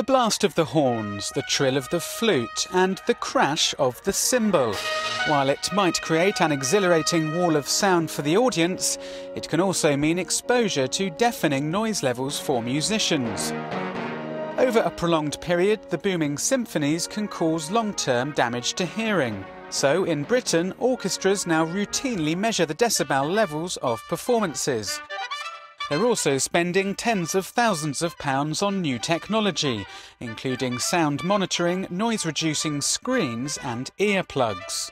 The blast of the horns, the trill of the flute and the crash of the cymbal. While it might create an exhilarating wall of sound for the audience, it can also mean exposure to deafening noise levels for musicians. Over a prolonged period, the booming symphonies can cause long-term damage to hearing. So, in Britain, orchestras now routinely measure the decibel levels of performances. They're also spending tens of thousands of pounds on new technology, including sound monitoring, noise-reducing screens and earplugs.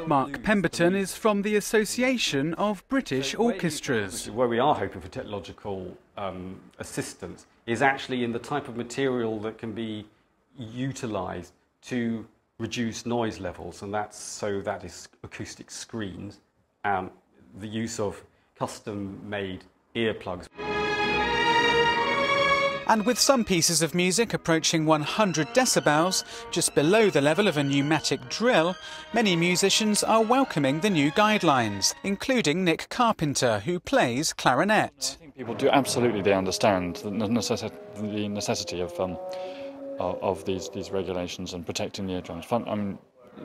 Mark Pemberton is from the Association of British Orchestras. Where we are hoping for technological assistance is actually in the type of material that can be utilised to reduce noise levels, and that is acoustic screens and the use of custom-made earplugs. And with some pieces of music approaching 100 decibels, just below the level of a pneumatic drill, many musicians are welcoming the new guidelines, including Nick Carpenter, who plays clarinet. I think people do absolutely, they understand the necessity of these regulations and protecting the eardrums.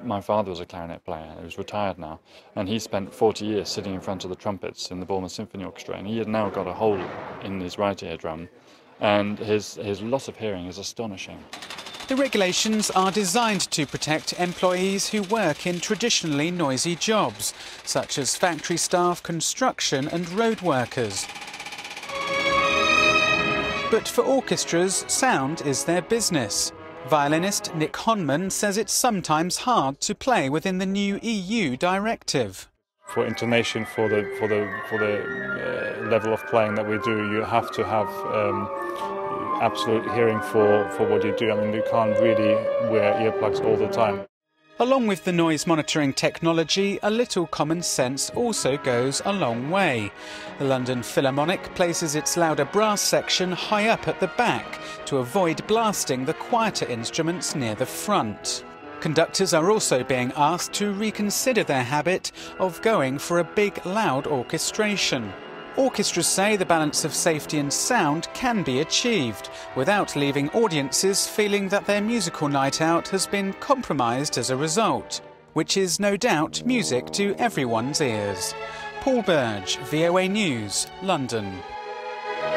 My father was a clarinet player, he was retired now, and he spent 40 years sitting in front of the trumpets in the Bournemouth Symphony Orchestra, and he had now got a hole in his right eardrum, and his loss of hearing is astonishing. The regulations are designed to protect employees who work in traditionally noisy jobs, such as factory staff, construction and road workers. But for orchestras, sound is their business. Violinist Nick Honman says it's sometimes hard to play within the new EU directive. For intonation, for the level of playing that we do, you have to have absolute hearing for what you do. I mean, you can't really wear earplugs all the time. Along with the noise monitoring technology, a little common sense also goes a long way. The London Philharmonic places its louder brass section high up at the back to avoid blasting the quieter instruments near the front. Conductors are also being asked to reconsider their habit of going for a big, loud orchestration. Orchestras say the balance of safety and sound can be achieved without leaving audiences feeling that their musical night out has been compromised as a result, which is no doubt music to everyone's ears. Burge, VOA News, London.